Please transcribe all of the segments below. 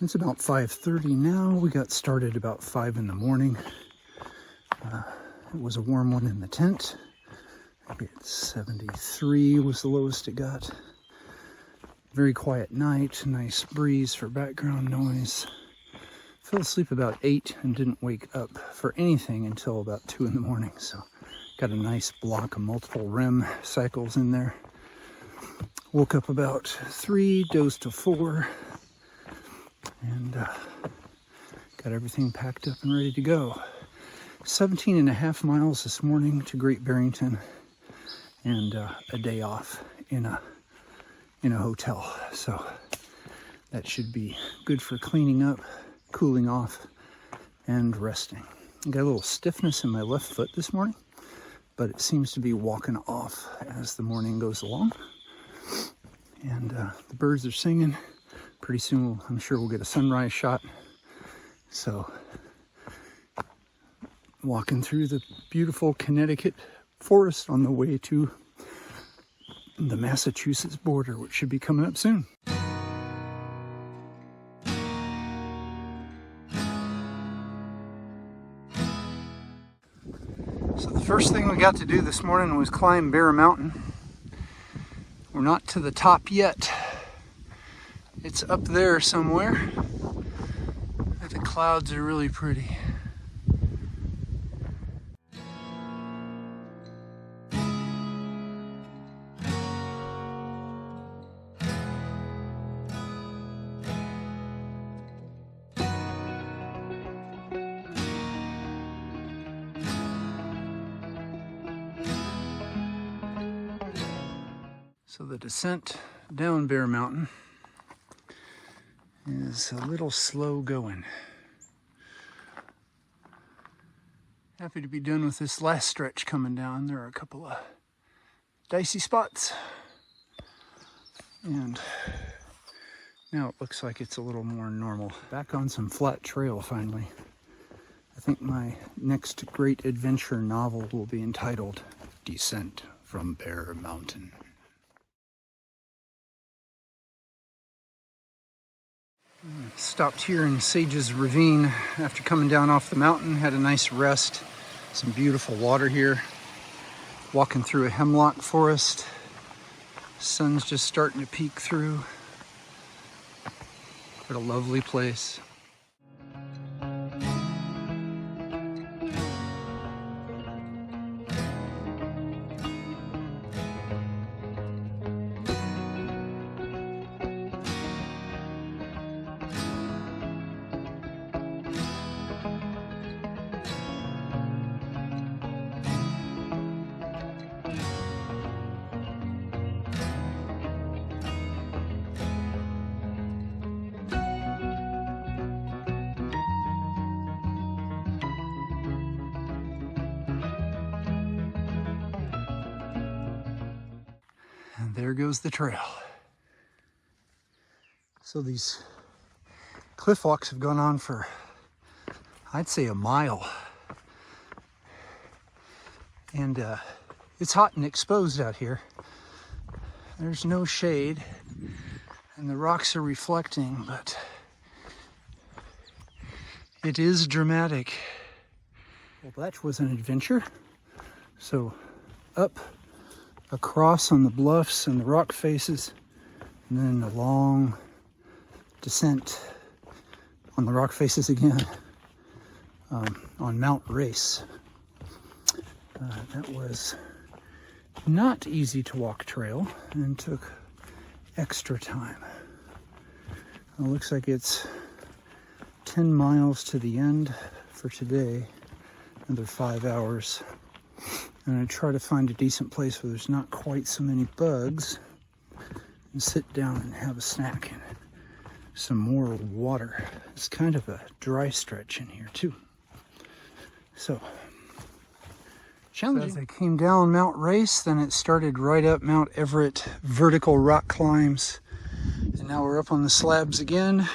It's about 5:30 now. We got started about 5 in the morning. It was a warm one in the tent. Maybe it's 73 was the lowest it got. Very quiet night, nice breeze for background noise. Fell asleep about 8 and didn't wake up for anything until about 2 in the morning. So got a nice block of multiple REM cycles in there. Woke up about 3, dozed till 4, and got everything packed up and ready to go. 17.5 miles this morning to Great Barrington, and a day off in a hotel. So that should be good for cleaning up, cooling off, and resting. I got a little stiffness in my left foot this morning, but it seems to be walking off as the morning goes along. And the birds are singing. Pretty soon, I'm sure we'll get a sunrise shot. So walking through the beautiful Connecticut forest on the way to the Massachusetts border, which should be coming up soon. So the first thing we got to do this morning was climb Bear Mountain. We're not to the top yet. It's up there somewhere. But the clouds are really pretty. So the descent down Bear Mountain is a little slow going. Happy to be done with this last stretch coming down. There are a couple of dicey spots, and now it looks like it's a little more normal. Back on some flat trail finally. I think my next great adventure novel will be entitled Descent from Bear Mountain. Stopped here in Sage's Ravine after coming down off the mountain. Had a nice rest. Some beautiful water here. Walking through a hemlock forest. Sun's just starting to peek through. What a lovely place. And there goes the trail. So these cliff walks have gone on for, I'd say, a mile. And it's hot and exposed out here. There's no shade, and the rocks are reflecting, but it is dramatic. Well, that was an adventure. So up, across on the bluffs and the rock faces, and then a long descent on the rock faces again on Mount Race. That was not easy to walk trail and took extra time. It looks like it's 10 miles to the end for today, another 5 hours. And I try to find a decent place where there's not quite so many bugs, and sit down and have a snack and some more water. It's kind of a dry stretch in here too. So, challenging. As I came down Mount Race, then it started right up Mount Everett, vertical rock climbs. And now we're up on the slabs again.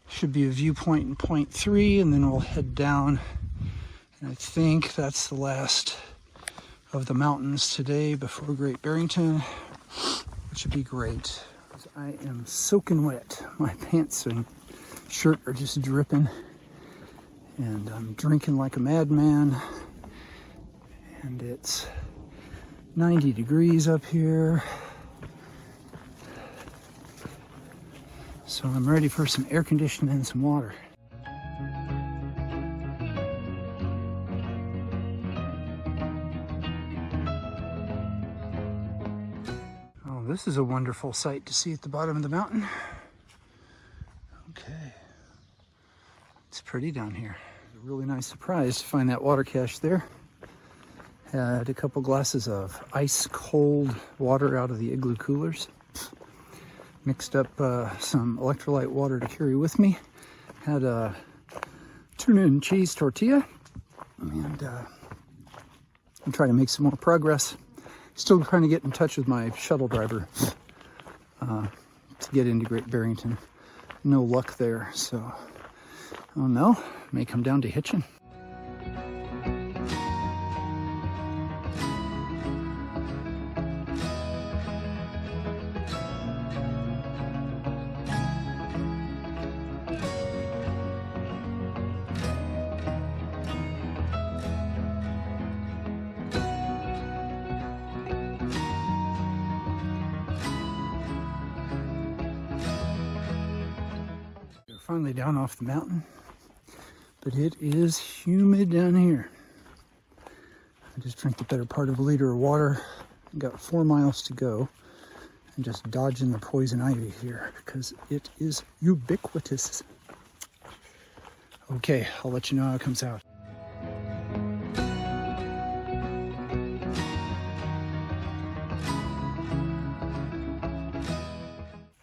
Should be a viewpoint in point 3, and then we'll head down. And I think that's the last of the mountains today before Great Barrington, which would be great. I am soaking wet. My pants shirt are just dripping, and I'm drinking like a madman, and it's 90 degrees up here. So I'm ready for some air conditioning and some water. Oh, this is a wonderful sight to see at the bottom of the mountain. Okay. It's pretty down here. It's a really nice surprise to find that water cache there. Had a couple glasses of ice cold water out of the igloo coolers. Mixed up some electrolyte water to carry with me. Had a tuna and cheese tortilla. And I'm trying to make some more progress. Still trying to get in touch with my shuttle driver to get into Great Barrington. No luck there, so oh no, may come down to hitching. Finally down off the mountain, but it is humid down here. I just drank the better part of a liter of water. I got 4 miles to go, and just dodging the poison ivy here because it is ubiquitous. Okay, I'll let you know how it comes out.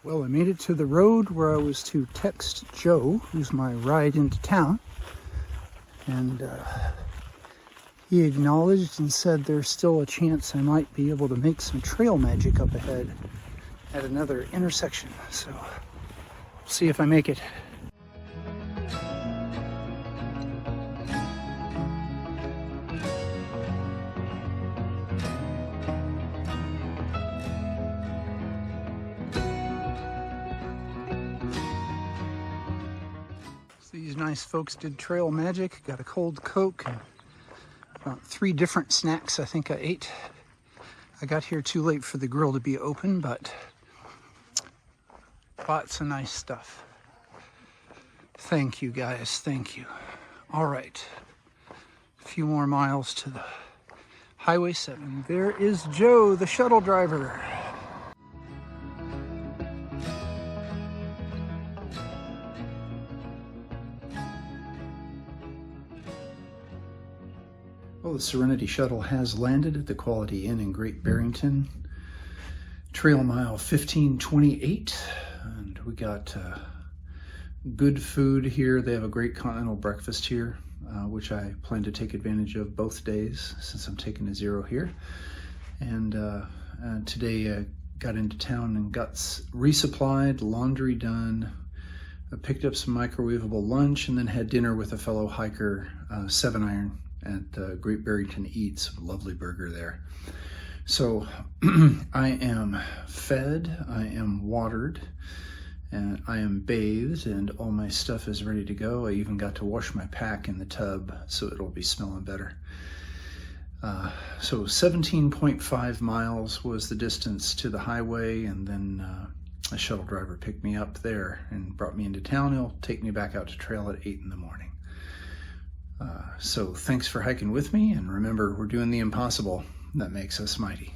Well, I made it to the road where I was to text Joe, who's my ride into town, and he acknowledged and said there's still a chance I might be able to make some trail magic up ahead at another intersection, so we'll see if I make it. These nice folks did trail magic. Got a cold Coke and about 3 different snacks I think I ate. I got here too late for the grill to be open, but lots of nice stuff. Thank you guys, thank you. All right, a few more miles to the Highway 7. There is Joe, the shuttle driver. Well, the Serenity Shuttle has landed at the Quality Inn in Great Barrington. Trail mile 1528, and we got good food here. They have a great continental breakfast here, which I plan to take advantage of both days since I'm taking a 0 here. And today I got into town and got resupplied, laundry done. I picked up some microwavable lunch and then had dinner with a fellow hiker, 7 Iron. At Great Barrington Eats, a lovely burger there. So I am fed, I am watered, and I am bathed, and all my stuff is ready to go. I even got to wash my pack in the tub, so it'll be smelling better. So 17.5 miles was the distance to the highway, and then a shuttle driver picked me up there and brought me into town. He'll take me back out to trail at 8 in the morning. So thanks for hiking with me, and remember, we're doing the impossible that makes us mighty.